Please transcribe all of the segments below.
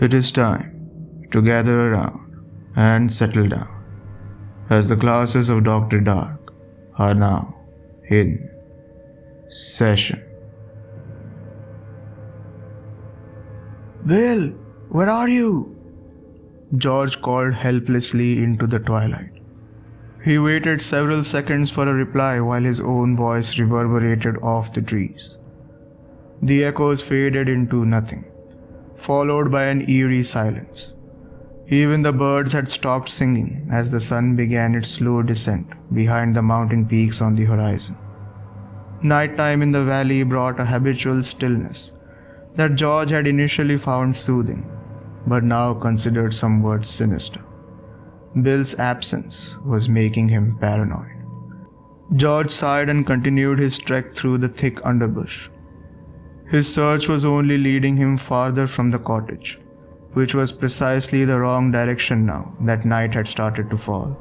It is time to gather around and settle down, as the classes of Dr. Dark are now in session. Will, where are you? George called helplessly into the twilight. He waited several seconds for a reply while his own voice reverberated off the trees. The echoes faded into nothing, followed by an eerie silence. Even the birds had stopped singing as the sun began its slow descent behind the mountain peaks on the horizon. Nighttime in the valley brought a habitual stillness that George had initially found soothing, but now considered somewhat sinister. Bill's absence was making him paranoid. George sighed and continued his trek through the thick underbrush. His search was only leading him farther from the cottage, which was precisely the wrong direction now that night had started to fall.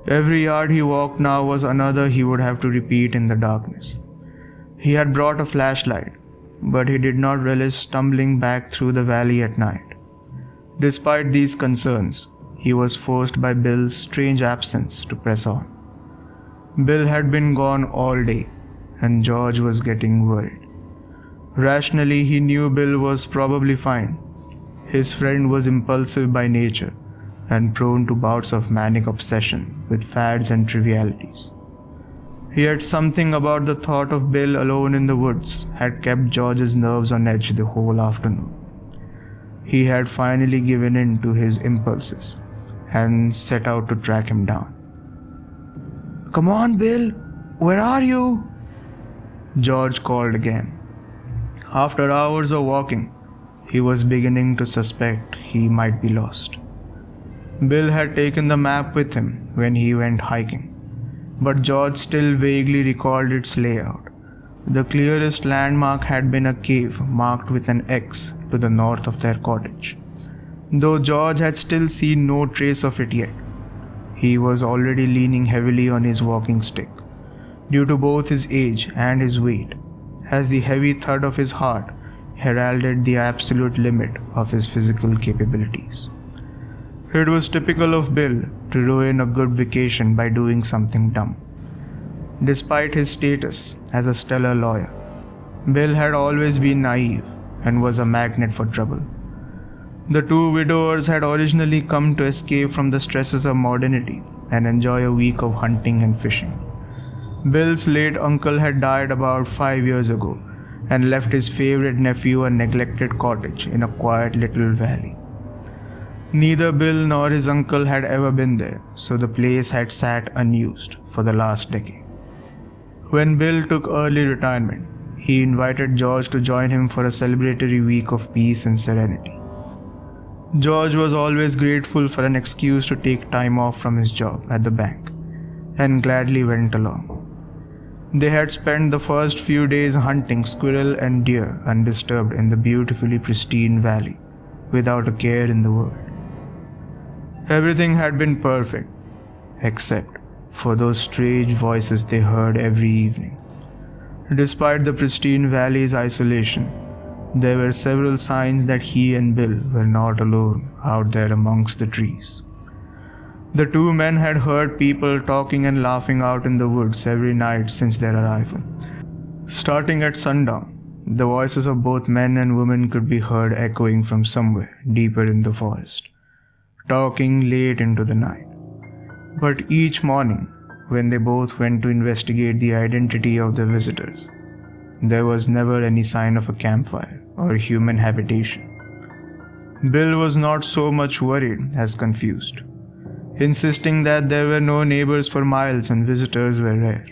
Every yard he walked now was another he would have to repeat in the darkness. He had brought a flashlight, but he did not relish stumbling back through the valley at night. Despite these concerns, he was forced by Bill's strange absence to press on. Bill had been gone all day, and George was getting worried. Rationally, he knew Bill was probably fine. His friend was impulsive by nature and prone to bouts of manic obsession with fads and trivialities. Yet something about the thought of Bill alone in the woods had kept George's nerves on edge the whole afternoon. He had finally given in to his impulses and set out to track him down. "Come on, Bill, where are you?" George called again. After hours of walking, he was beginning to suspect he might be lost. Bill had taken the map with him when he went hiking, but George still vaguely recalled its layout. The clearest landmark had been a cave marked with an X to the north of their cottage, though George had still seen no trace of it yet. He was already leaning heavily on his walking stick, due to both his age and his weight, as the heavy thud of his heart heralded the absolute limit of his physical capabilities. It was typical of Bill to ruin a good vacation by doing something dumb. Despite his status as a stellar lawyer, Bill had always been naive and was a magnet for trouble. The two widowers had originally come to escape from the stresses of modernity and enjoy a week of hunting and fishing. Bill's late uncle had died about 5 years ago and left his favorite nephew a neglected cottage in a quiet little valley. Neither Bill nor his uncle had ever been there, so the place had sat unused for the last decade. When Bill took early retirement, he invited George to join him for a celebratory week of peace and serenity. George was always grateful for an excuse to take time off from his job at the bank, and gladly went along. They had spent the first few days hunting squirrel and deer undisturbed in the beautifully pristine valley, without a care in the world. Everything had been perfect, except for those strange voices they heard every evening. Despite the pristine valley's isolation, there were several signs that he and Bill were not alone out there amongst the trees. The two men had heard people talking and laughing out in the woods every night since their arrival. Starting at sundown, the voices of both men and women could be heard echoing from somewhere deeper in the forest, talking late into the night. But each morning, when they both went to investigate the identity of the visitors, there was never any sign of a campfire or human habitation. Bill was not so much worried as confused, insisting that there were no neighbors for miles and visitors were rare.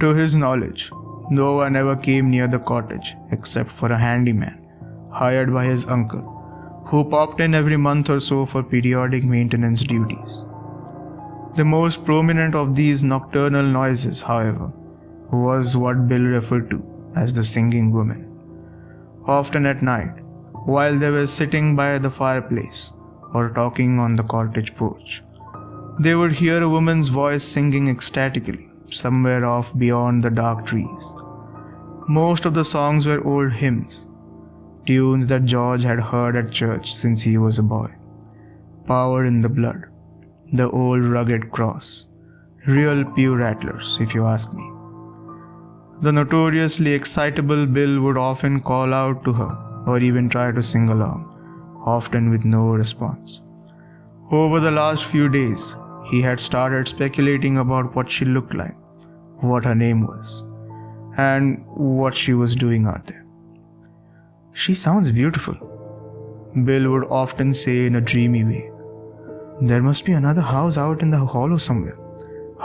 To his knowledge, no one ever came near the cottage except for a handyman hired by his uncle, who popped in every month or so for periodic maintenance duties. The most prominent of these nocturnal noises, however, was what Bill referred to as the singing woman. Often at night, while they were sitting by the fireplace or talking on the cottage porch, they would hear a woman's voice singing ecstatically somewhere off beyond the dark trees. Most of the songs were old hymns, tunes that George had heard at church since he was a boy. Power in the blood, the old rugged cross, real pure rattlers, if you ask me. The notoriously excitable Bill would often call out to her or even try to sing along, often with no response. Over the last few days, he had started speculating about what she looked like, what her name was, and what she was doing out there. "She sounds beautiful," Bill would often say in a dreamy way. "There must be another house out in the hollow somewhere.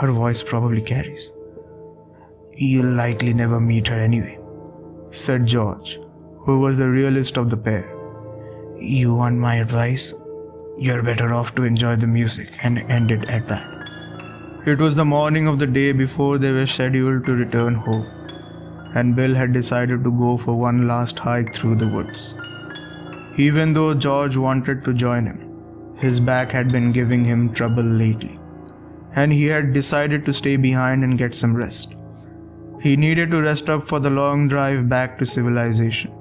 Her voice probably carries." "You'll likely never meet her anyway," said George, who was the realist of the pair. "You want my advice? You're better off to enjoy the music and end it at that." It was the morning of the day before they were scheduled to return home, and Bill had decided to go for one last hike through the woods. Even though George wanted to join him, his back had been giving him trouble lately, and he had decided to stay behind and get some rest. He needed to rest up for the long drive back to civilization,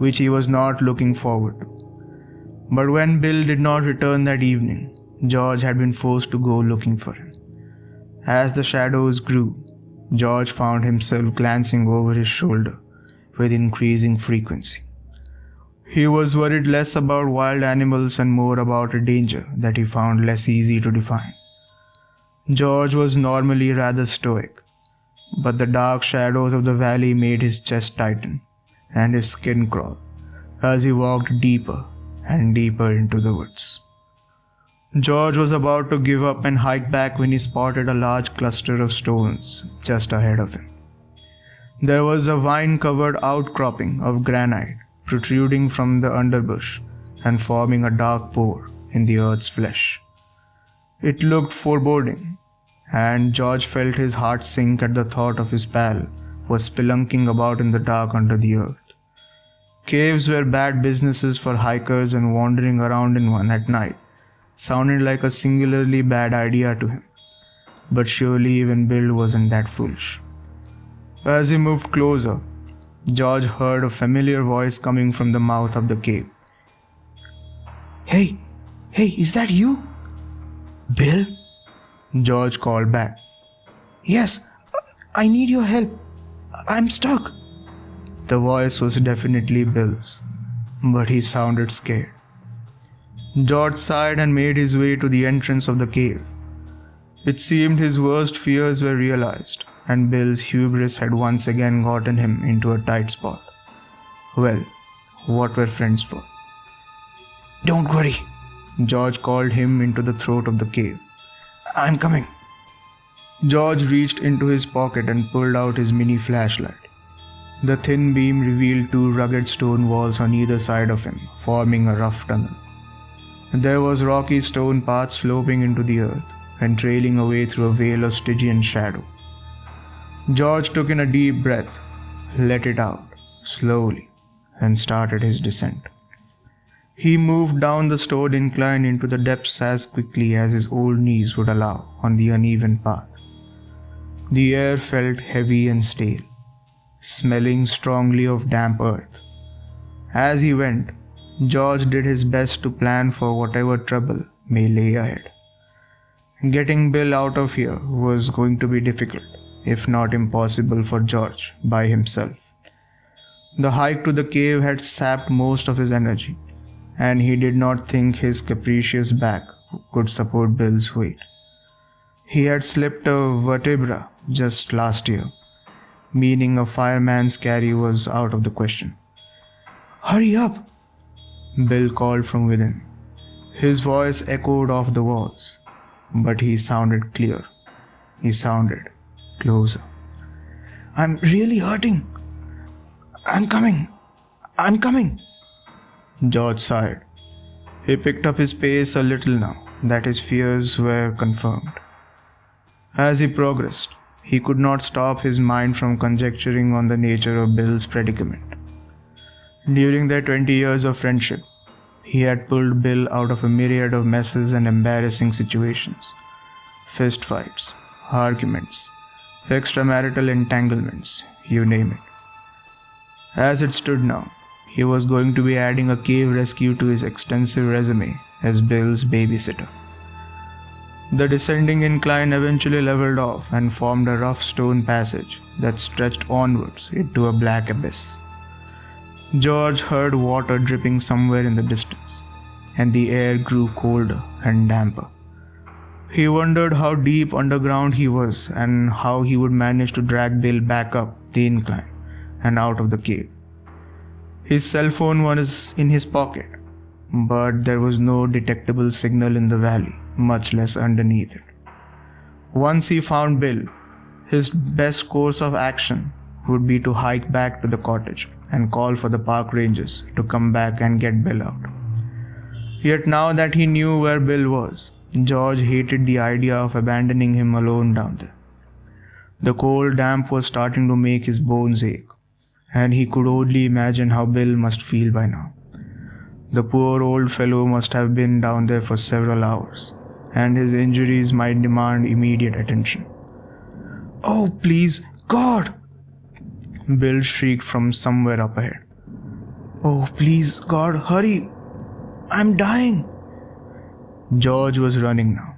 which he was not looking forward to. But when Bill did not return that evening, George had been forced to go looking for him. As the shadows grew, George found himself glancing over his shoulder with increasing frequency. He was worried less about wild animals and more about a danger that he found less easy to define. George was normally rather stoic, but the dark shadows of the valley made his chest tighten and his skin crawl as he walked deeper and deeper into the woods. George was about to give up and hike back when he spotted a large cluster of stones just ahead of him. There was a vine-covered outcropping of granite protruding from the underbush and forming a dark pore in the earth's flesh. It looked foreboding, and George felt his heart sink at the thought of his pal was spelunking about in the dark under the earth. Caves were bad businesses for hikers, and wandering around in one at night sounded like a singularly bad idea to him. But surely even Bill wasn't that foolish. As he moved closer, George heard a familiar voice coming from the mouth of the cave. Hey, is that you?" "Bill?" George called back. "Yes, I need your help. I'm stuck." The voice was definitely Bill's, but he sounded scared. George sighed and made his way to the entrance of the cave. It seemed his worst fears were realized, and Bill's hubris had once again gotten him into a tight spot. Well, what were friends for? "Don't worry," George called him into the throat of the cave. "I'm coming." George reached into his pocket and pulled out his mini flashlight. The thin beam revealed two rugged stone walls on either side of him, forming a rough tunnel. There was rocky stone path sloping into the earth and trailing away through a veil of Stygian shadow. George took in a deep breath, let it out slowly, and started his descent. He moved down the stone incline into the depths as quickly as his old knees would allow on the uneven path. The air felt heavy and stale, smelling strongly of damp earth. As he went, George did his best to plan for whatever trouble may lay ahead. Getting Bill out of here was going to be difficult, if not impossible for George by himself. The hike to the cave had sapped most of his energy, and he did not think his capricious back could support Bill's weight. He had slipped a vertebra just last year, meaning a fireman's carry was out of the question. "Hurry up!" Bill called from within. His voice echoed off the walls, but he sounded clear. He sounded closer. "I'm really hurting. I'm coming. George sighed. He picked up his pace a little now that his fears were confirmed. As he progressed, he could not stop his mind from conjecturing on the nature of Bill's predicament. During their 20 years of friendship, he had pulled Bill out of a myriad of messes and embarrassing situations. Fistfights, arguments, extramarital entanglements, you name it. As it stood now, He was going to be adding a cave rescue to his extensive resume as Bill's babysitter. The descending incline eventually leveled off and formed a rough stone passage that stretched onwards into a black abyss. George heard water dripping somewhere in the distance, and the air grew colder and damper. He wondered how deep underground he was and how he would manage to drag Bill back up the incline and out of the cave. His cell phone was in his pocket, but there was no detectable signal in the valley, much less underneath it. Once he found Bill, his best course of action would be to hike back to the cottage and call for the park rangers to come back and get Bill out. Yet now that he knew where Bill was, George hated the idea of abandoning him alone down there. The cold damp was starting to make his bones ache, and he could only imagine how Bill must feel by now. The poor old fellow must have been down there for several hours, and his injuries might demand immediate attention. "Oh, please, God!" Bill shrieked from somewhere up ahead. "Oh, please, God, hurry! I'm dying!" George was running now,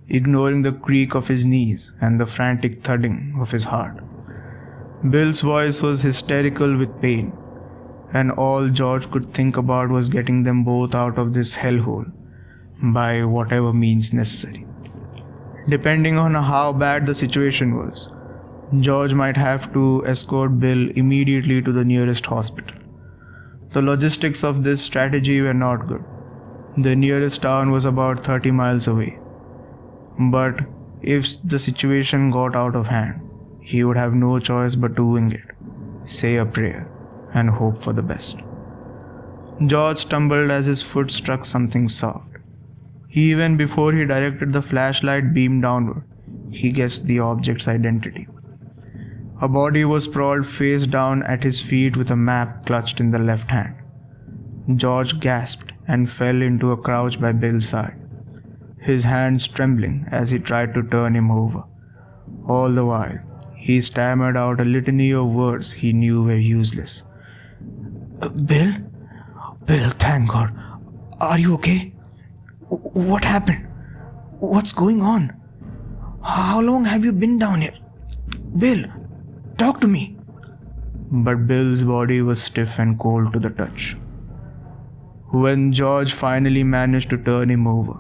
ignoring the creak of his knees and the frantic thudding of his heart. Bill's voice was hysterical with pain, and all George could think about was getting them both out of this hellhole by whatever means necessary. Depending on how bad the situation was, George might have to escort Bill immediately to the nearest hospital. The logistics of this strategy were not good. The nearest town was about 30 miles away. But if the situation got out of hand, he would have no choice but to wing it, say a prayer, and hope for the best. George stumbled as his foot struck something soft. Even before he directed the flashlight beam downward, he guessed the object's identity. A body was sprawled face down at his feet with a map clutched in the left hand. George gasped and fell into a crouch by Bill's side, his hands trembling as he tried to turn him over. All the while, he stammered out a litany of words he knew were useless. Bill? Bill, thank God. Are you okay? What happened? What's going on? How long have you been down here? Bill, talk to me." But Bill's body was stiff and cold to the touch. When George finally managed to turn him over,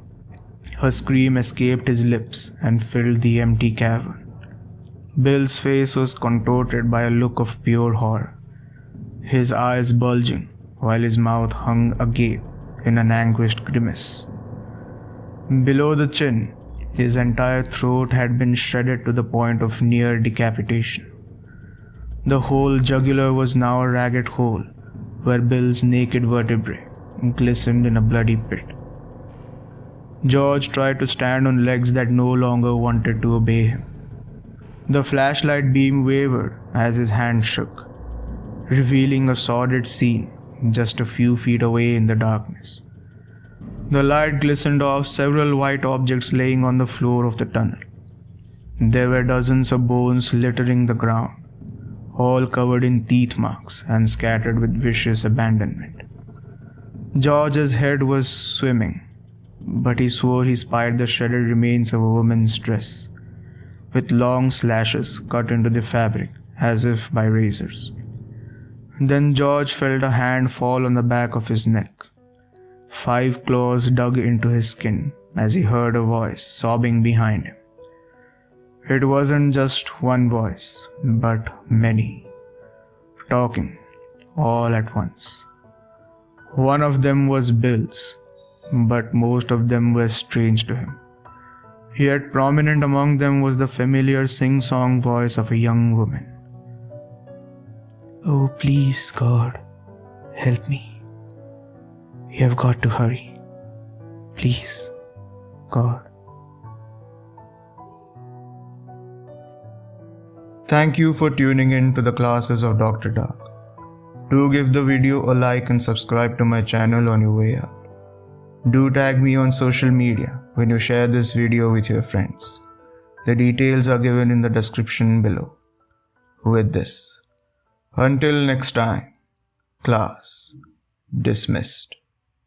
a scream escaped his lips and filled the empty cavern. Bill's face was contorted by a look of pure horror, his eyes bulging while his mouth hung agape in an anguished grimace. Below the chin, his entire throat had been shredded to the point of near decapitation. The whole jugular was now a ragged hole where Bill's naked vertebrae glistened in a bloody pit. George tried to stand on legs that no longer wanted to obey him. The flashlight beam wavered as his hand shook, revealing a sordid scene just a few feet away in the darkness. The light glistened off several white objects laying on the floor of the tunnel. There were dozens of bones littering the ground, all covered in teeth marks and scattered with vicious abandonment. George's head was swimming, but he swore he spied the shredded remains of a woman's dress, with long slashes cut into the fabric as if by razors. Then George felt a hand fall on the back of his neck. 5 claws dug into his skin as he heard a voice sobbing behind him. It wasn't just one voice, but many, talking all at once. One of them was Bill's, but most of them were strange to him. Yet prominent among them was the familiar sing-song voice of a young woman. "Oh, please, God, help me. You have got to hurry. Please, God." Thank you for tuning in to the classes of Dr. Dark. Do give the video a like and subscribe to my channel on your way out. Do tag me on social media when you share this video with your friends. The details are given in the description below. With this, until next time, Class dismissed.